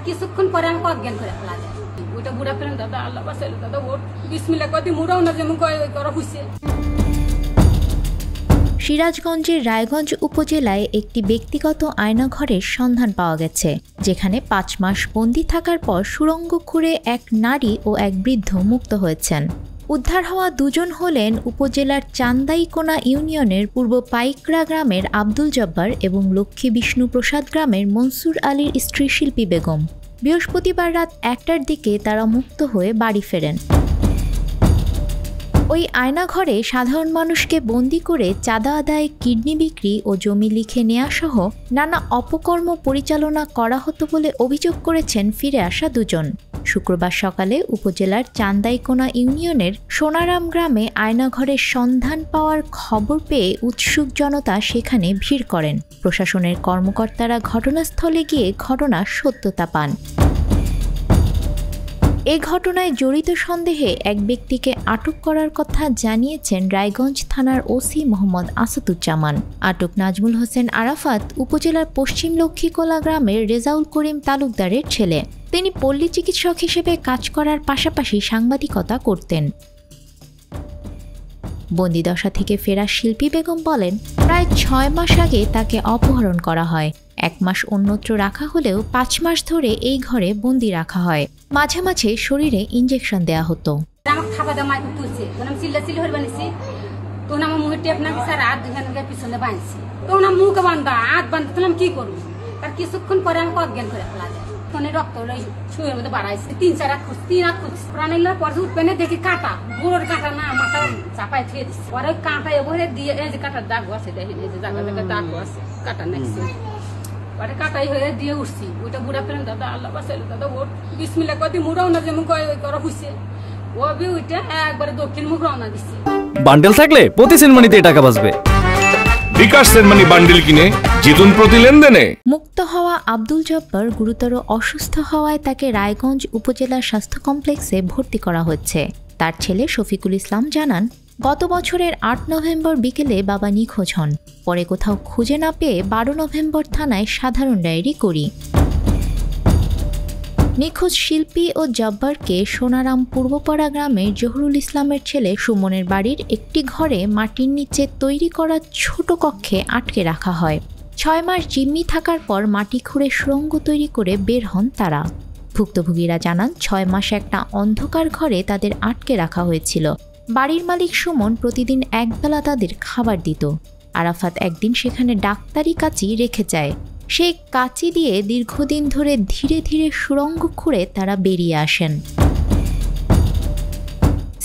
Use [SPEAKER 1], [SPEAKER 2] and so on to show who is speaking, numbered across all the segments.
[SPEAKER 1] কিছুক্ষণ পরে আমাকে অজ্ঞান করে ফেলা যায়। ওইটা বুড়া ফেলেন দাদা, আল্লাহ বাঁচাইলো দাদা, ওর বিসমিল্লাহ কদি মুড়াও না যেমন কয় ওই করা হইছে।
[SPEAKER 2] সিরাজগঞ্জের রায়গঞ্জ উপজেলায় একটি ব্যক্তিগত আয়নাঘরের সন্ধান পাওয়া গেছে, যেখানে 5 মাস বন্দী থাকার পর সুড়ঙ্গ খুঁড়ে এক নারী ও এক বৃদ্ধ মুক্ত হয়েছেন। উদ্ধার হওয়া দুজন হলেন উপজেলার চান্দাইকোনা ইউনিয়নের পূর্ব পাইকরা গ্রামের আব্দুল জব্বার এবং লক্ষ্মী বিষ্ণু প্রসাদ গ্রামের মনসুর আলীর স্ত্রী শিল্পী বেগম। বৃহস্পতিবার রাত 1টার দিকে তারা মুক্ত হয়ে বাড়ি ফেরেন। ওই আয়নাঘরে সাধারণ মানুষকে বন্দি করে চাঁদা আদায়, কিডনি বিক্রি ও জমি লিখে নেওয়া সহ নানা অপকর্ম পরিচালনা করা হতো বলে অভিযোগ করেছেন ফিরে আসা দুজন। শুক্রবার সকালে উপজেলার চান্দাইকোনা ইউনিয়নের সোনারাম গ্রামে আয়নাঘরের সন্ধান পাওয়ার খবর পেয়ে উৎসুক জনতা সেখানে ভিড় করেন। প্রশাসনের কর্মকর্তারা ঘটনাস্থলে গিয়ে ঘটনার সত্যতা পান। এ ঘটনায় জড়িত সন্দেহে এক ব্যক্তিকে আটক করার কথা জানিয়েছেন রায়গঞ্জ থানার ওসি মোহাম্মদ আসাদুজ্জামান। আটক নাজমুল হোসেন আরাফাত উপজেলার পশ্চিম লক্ষ্মীকোলা গ্রামের রেজাউল করিম তালুকদারের ছেলে। তিনি পল্লী চিকিৎসক হিসেবে কাজ করার পাশাপাশি সাংবাদিকতা করতেন। বন্দিদশা থেকে ফেরা শিল্পী বেগম বলেন, প্রায় 6 মাস আগে তাকে অপহরণ করা হয়। 1 মাস অন্যত্র রাখা হলেও 5 মাস ধরে এই ঘরে বন্দি রাখা হয়। মাঝে মাঝে শরীরে ইঞ্জেকশন দেয়া হতো।
[SPEAKER 1] কিছুক্ষণ পরে আমাকে অজ্ঞান করে ফেলা যায়। রক্ত শুয়ের মধ্যে বাড়াইছে 3-4 আঁকুচ প্রাণ এলো। পরে উঠবে না দেখি কাঁটা, বুড়োর কাঁটা না, মাথা চাপায় থুয়ে দিচ্ছে। পরে কাঁটা এবারে দিয়ে এই যে কাঁটার দাগ আছে, দেখেন এই যে জায়গা জায়গায় দাগ আছে, কাঁটা নাকছে। পরে কাঁটাই হয়ে দিয়ে উঠছি। ওইটা বুড়া ফেলেন দাদা, আল্লাহ বাঁচাইলো দাদা, ওর বিসমিল্লাহ কদি মুড়াও না যেমন কয় ওই করা হইছে। ও বি ওইটা একবারে দক্ষিণ মুখ রওনা দিচ্ছি।
[SPEAKER 3] বান্ডেল থাকলে প্রতি সেনমানিতে টাকা বাঁচবে। বিকাশ সেনমানি বান্ডেল কিনে জিতুন প্রতি লেনদেনে।
[SPEAKER 2] মুক্ত হওয়া আব্দুল জব্বার গুরুতর অসুস্থ হওয়ায় তাকে রায়গঞ্জ উপজেলা স্বাস্থ্য কমপ্লেক্সে ভর্তি করা হচ্ছে। তার ছেলে শফিকুল ইসলাম জানান, গত বছরের 8 নভেম্বর বিকেলে বাবা নিখোঁজ হন। পরে কোথাও খুঁজে না পেয়ে 12 নভেম্বর থানায় সাধারণ ডায়েরি করি। নিখোঁজ শিল্পী ও জব্বারকে সোনারাম পূর্বপাড়া গ্রামের জহুরুল ইসলামের ছেলে সুমনের বাড়ির একটি ঘরে মাটির নিচে তৈরি করা ছোট কক্ষে আটকে রাখা হয়। 6 মাস জিম্মি থাকার পর মাটি খুঁড়ে সুড়ঙ্গ তৈরি করে বের হন তারা। ভুক্তভোগীরা জানান, 6 মাস একটা অন্ধকার ঘরে তাদের আটকে রাখা হয়েছিল। বাড়ির মালিক সুমন প্রতিদিন একবেলা তাদের খাবার দিত। আরাফাত একদিন সেখানে ডাক্তারি কাঁচি রেখে যায়। সেই কাঁচি দিয়ে দীর্ঘদিন ধরে ধীরে ধীরে সুড়ঙ্গ খুঁড়ে তারা বেরিয়ে আসেন।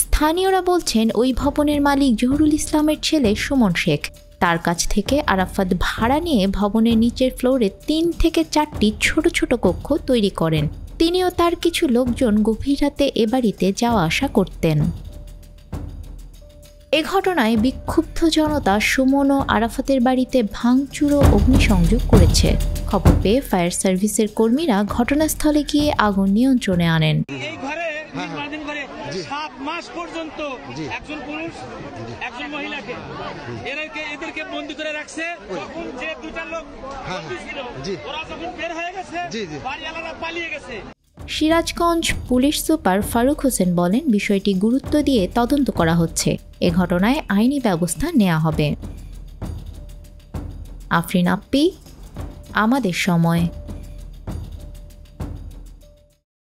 [SPEAKER 2] স্থানীয়রা বলছেন, ওই ভবনের মালিক জহুরুল ইসলামের ছেলে সুমন শেখ। তার কাছ থেকে আরাফাত ভাড়া নিয়ে ভবনের নিচের ফ্লোরে 3 থেকে 4টি ছোট ছোট কক্ষ তৈরি করেন। তিনিও তার কিছু লোকজন গভীর রাতে এ বাড়িতে যাওয়া আসা করতেন। এ ঘটনায় বিক্ষুব্ধ জনতা সুমন ও আরাফাতের বাড়িতে ভাঙচুর ও অগ্নিসংযোগ করেছে। খবর পেয়ে ফায়ার সার্ভিসের কর্মীরা ঘটনাস্থলে গিয়ে আগুন নিয়ন্ত্রণে আনেন।
[SPEAKER 4] এই ঘরে 7 মাস পর্যন্ত একজন পুরুষ একজন মহিলাকে এদেরকে বন্দী করে রাখছে। যখন যে 2টা লোক বন্দী ছিল, ওরা যখন বের হয়ে গেছে, বাড়িওয়ালারা পালিয়ে গেছে।
[SPEAKER 2] সিরাজগঞ্জ পুলিশ সুপার ফারুক হোসেন বলেন, বিষয়টি গুরুত্ব দিয়ে তদন্ত করা হচ্ছে। এ ঘটনায় আইনি ব্যবস্থা নেওয়া হবে। আফরিন আপ্পি, আমাদের সময়।